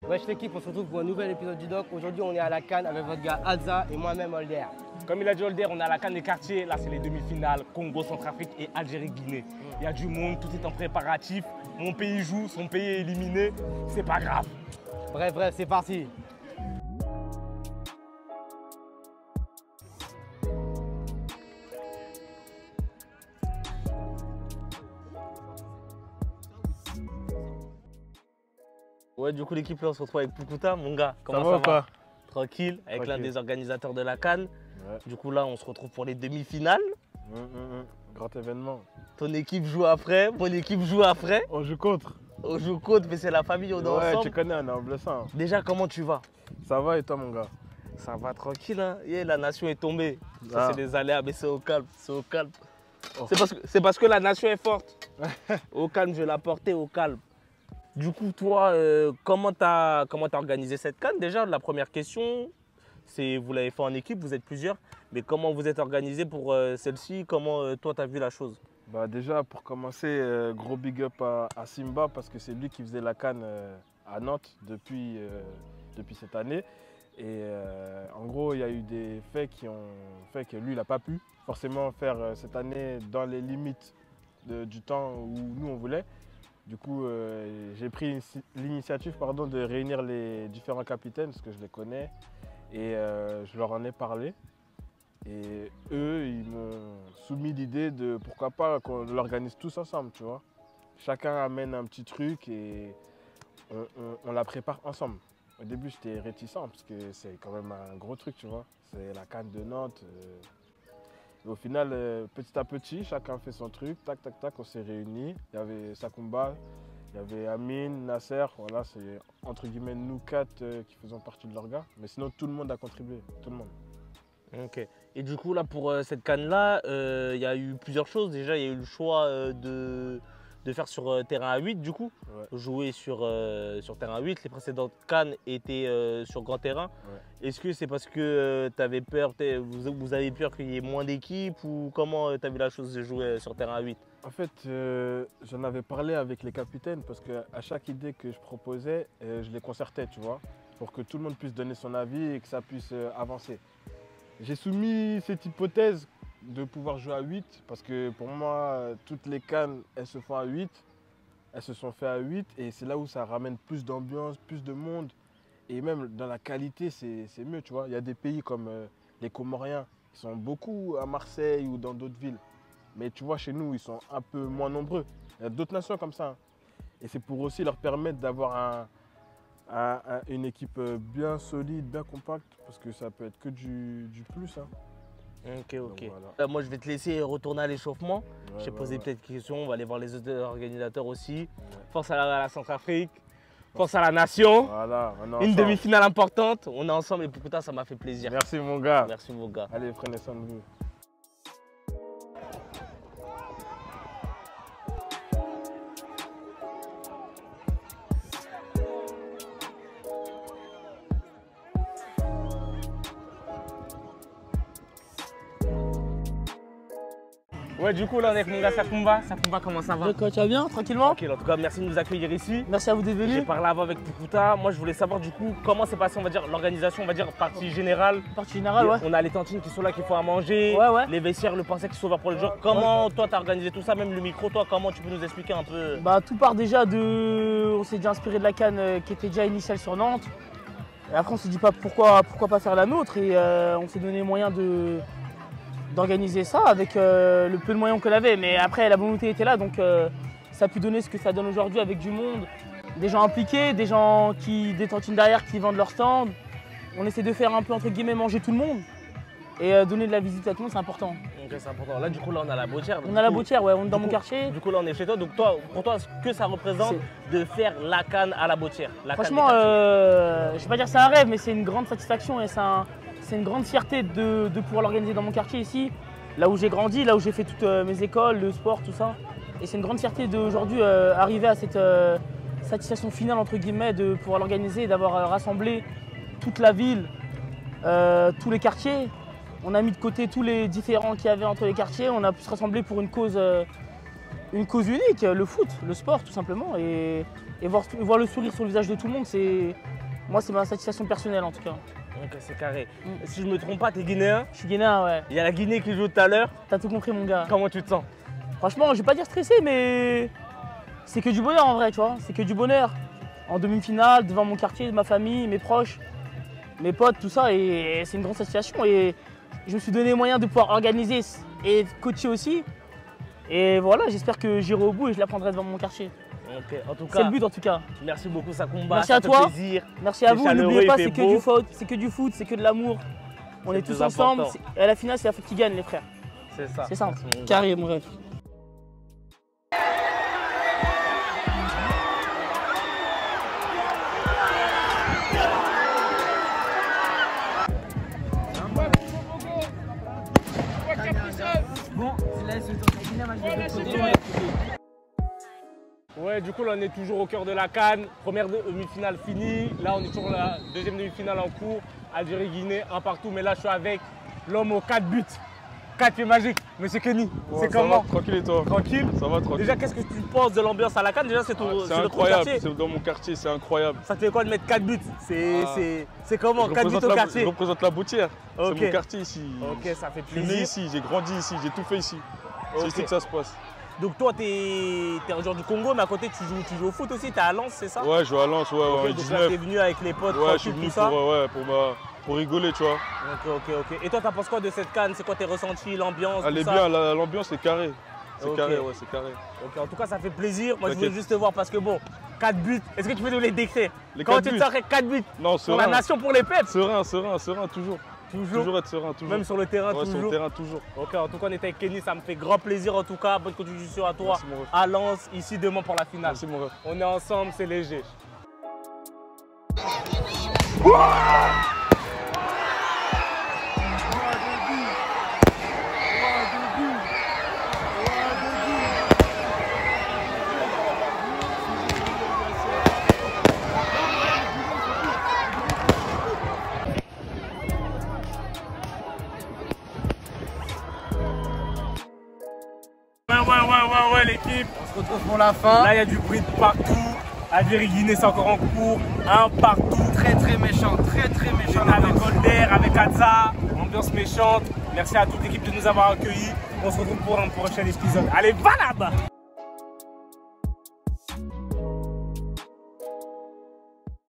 Wesh l'équipe, on se retrouve pour un nouvel épisode du Doc. Aujourd'hui, on est à la CAN avec votre gars Adza et moi-même Holder. Comme il a dit Holder, on est à la CAN des quartiers. Là, c'est les demi-finales Congo, Centrafrique et Algérie-Guinée. Il y a du monde, tout est en préparatif. Mon pays joue, son pays est éliminé. C'est pas grave. Bref, c'est parti. Ouais, du coup, l'équipe, là, on se retrouve avec Pukuta, mon gars. Comment ça va? Tranquille, avec l'un des organisateurs de la CAN. Ouais. Du coup, là, on se retrouve pour les demi-finales. Grand événement. Ton équipe joue après, mon équipe joue après. On joue contre. On joue contre, mais c'est la famille, on est Ouais, ensemble. tu connais, on est en bleu sang. Déjà, comment tu vas? Ça va et toi, mon gars? Ça va tranquille, hein. Yeah, la nation est tombée. Ça, Ah. c'est des aléas, mais c'est au calme, c'est au calme. Oh. C'est parce que la nation est forte. Au calme, je vais la porter au calme. Du coup, toi, comment t'as organisé cette CAN? Déjà, la première question, c'est vous l'avez fait en équipe, vous êtes plusieurs, mais comment vous êtes organisé pour celle-ci? Comment toi, t'as vu la chose? Bah déjà, pour commencer, gros big up à Simba parce que c'est lui qui faisait la CAN à Nantes depuis cette année. Et en gros, il y a eu des faits qui ont fait que lui, il n'a pas pu forcément faire cette année dans les limites du temps où nous, on voulait. Du coup, j'ai pris l'initiative de réunir les différents capitaines, parce que je les connais, et je leur en ai parlé. Et eux, ils m'ont soumis l'idée de pourquoi pas qu'on l'organise tous ensemble, tu vois. Chacun amène un petit truc et on la prépare ensemble. Au début, j'étais réticent parce que c'est quand même un gros truc, tu vois. C'est la CAN de Nantes. Et au final, petit à petit, chacun fait son truc. Tac, tac, tac, on s'est réunis. Il y avait Sakumba, il y avait Amine, Nasser. Voilà, c'est entre guillemets nous quatre qui faisons partie de l'orga. Mais sinon, tout le monde a contribué. Tout le monde. Ok. Et du coup, là, pour cette CAN-là, il y a eu plusieurs choses. Déjà, il y a eu le choix de faire sur terrain à 8, du coup. Ouais. Jouer sur terrain à 8. Les précédentes CAN étaient sur grand terrain. Ouais. Est-ce que c'est parce que tu avais peur, vous avez peur qu'il y ait moins d'équipes ou comment tu as vu la chose de jouer sur terrain à 8? En fait, j'en avais parlé avec les capitaines parce qu'à chaque idée que je proposais, je les concertais, tu vois, pour que tout le monde puisse donner son avis et que ça puisse avancer. J'ai soumis cette hypothèse de pouvoir jouer à 8 parce que pour moi, toutes les CAN, elles se font à 8. Elles se sont faites à 8 et c'est là où ça ramène plus d'ambiance, plus de monde. Et même dans la qualité, c'est mieux, tu vois. Il y a des pays comme les Comoriens qui sont beaucoup à Marseille ou dans d'autres villes. Mais tu vois, chez nous, ils sont un peu moins nombreux. Il y a d'autres nations comme ça. Et c'est pour aussi leur permettre d'avoir une équipe bien solide, bien compacte, parce que ça peut être que du plus. Hein. Ok. Donc, voilà. Moi, je vais te laisser retourner à l'échauffement. Ouais, Je t'ai ouais, posé ouais. peut-être des questions. On va aller voir les autres organisateurs aussi. Force à la Centrafrique. Force à la nation. Voilà, on est Une ensemble. demi-finale importante. On est ensemble et Pukuta, ça m'a fait plaisir. Merci mon gars. Merci, mon gars. Allez, prenez soin de vous. Ouais, du coup, là, on est avec mon gars Sakumba. Sakumba, comment ça va? Donc tu vas bien, tranquillement? Tranquille, en tout cas, merci de nous accueillir ici. Merci à vous d'être J'ai venus. parlé avant avec Pukuta. Moi, je voulais savoir du coup comment s'est passé, on va dire, l'organisation, on va dire, partie générale. Partie générale, ouais. On a les tantines qui sont là, qu'il faut à manger. Ouais. Les vestiaires, le pensée qui sont ouverts pour les joueurs. Comment toi, t'as organisé tout ça, même le micro, toi, comment tu peux nous expliquer un peu? Bah tout part déjà de. On s'est déjà inspiré de la CAN qui était déjà initiale sur Nantes. Et après on s'est dit pas pourquoi pas faire la nôtre et on s'est donné les moyens d'organiser ça avec le peu de moyens qu'on avait. Mais après la volonté était là donc ça a pu donner ce que ça donne aujourd'hui avec du monde. Des gens impliqués, des tantines derrière qui vendent leur stand. On essaie de faire un peu entre guillemets manger tout le monde. Et donner de la visite à tout le monde c'est important. Ok, c'est important. Là, du coup, là, on a la Botière. On a la Botière, ouais, on est dans mon quartier. Du coup, là, on est chez toi. Donc, toi, pour toi, ce que ça représente de faire la CAN à la Botière? Franchement, je ne vais pas dire que c'est un rêve, mais c'est une grande satisfaction et c'est une grande fierté de pouvoir l'organiser dans mon quartier ici, là où j'ai grandi, là où j'ai fait toutes mes écoles, le sport, tout ça. Et c'est une grande fierté d'aujourd'hui arriver à cette satisfaction finale, entre guillemets, de pouvoir l'organiser et d'avoir rassemblé toute la ville, tous les quartiers. On a mis de côté tous les différends qu'il y avait entre les quartiers, on a pu se rassembler pour une cause unique, le foot, le sport tout simplement. Et voir le sourire sur le visage de tout le monde, c'est Moi, c'est ma satisfaction personnelle en tout cas. Ok, c'est carré. Si je me trompe pas, t'es guinéen. Je suis guinéen, ouais. Il y a la Guinée qui joue tout à l'heure. T'as tout compris, mon gars. Comment tu te sens? Franchement, je vais pas dire stressé, mais c'est que du bonheur en vrai, tu vois. C'est que du bonheur. En demi-finale, devant mon quartier, ma famille, mes proches, mes potes, tout ça. Et c'est une grande satisfaction. Et je me suis donné les moyens de pouvoir organiser et coacher aussi. Et voilà, j'espère que j'irai au bout et je l'apprendrai devant mon quartier. Ok, en tout cas. C'est le but en tout cas. Merci beaucoup, Sakumba. Merci ça à fait toi. Plaisir. Merci à vous. chaleureux, N'oubliez pas, il c'est fait que beau. du foot, c'est que du foot, c'est que de l'amour. On est plus tous ensemble. important. Et à la finale, c'est la foot qui gagne, les frères. C'est ça. C'est simple. Merci, mon gars. Carré, mon rêve. Bon, là, Ouais, du coup, là, on est toujours au cœur de la CAN. Première demi-finale finie. Là, on est toujours la deuxième demi-finale en cours. Algérie-Guinée, un partout. Mais là, je suis avec l'homme aux 4 buts. 4 pieds magiques. Monsieur Kenny, Ouais, c'est ça comment? va, tranquille et toi? Tranquille. Ça va, tranquille. Déjà, qu'est-ce que tu penses de l'ambiance à la CAN? Déjà, c'est ton C'est notre incroyable, quartier. c'est dans mon quartier, c'est incroyable. Ça te fait quoi de mettre 4 buts? C'est comment? Je 4 buts représente au la- quartier? Je représente la Boutière, Ok. c'est mon quartier ici. Ok, ça fait Je suis né plaisir. ici, j'ai grandi ici, j'ai tout fait ici. Ok. C'est ici que ça se passe. Donc toi, t'es un joueur du Congo, mais à côté, tu joues au foot aussi, t'es à Lens, c'est ça? Ouais, je joue à Lens, ouais, Ok, en donc là, 19. t'es venu avec les potes, Ouais, je suis tranquille, venu tout ça? pour rigoler, tu vois. Ok. Et toi, t'en penses quoi de cette CAN? C'est quoi tes ressentis, l'ambiance, Elle tout est ça? bien, l'ambiance est carrée. C'est Ok. carré, ouais, c'est carré. Ok, en tout cas, ça fait plaisir. Moi, je voulais T'inquiète. juste te voir parce que bon, 4 buts, est-ce que tu peux nous les décrire? Les Comment 4 tu te buts. sens avec 4 buts? Non, Pour la serein. nation, pour les peps? Serein, toujours. Toujours être serein, toujours. Même sur le terrain, Ouais, sur toujours. le terrain, toujours. Ok, en tout cas, on était avec Kenny, ça me fait grand plaisir en tout cas. Bonne continuation à toi, Merci, mon ref. à Lens, ici demain pour la finale. Merci, mon ref. On est ensemble, c'est léger. Ouais, l'équipe. On se retrouve pour la fin. Là, il y a du bruit de partout. Algérie-Guinée, c'est encore en cours. Un partout. Très méchant, très méchant. On est avec Holder, avec Adza. Ambiance méchante. Merci à toute l'équipe de nous avoir accueillis. On se retrouve pour un prochain épisode. Allez, va là-bas!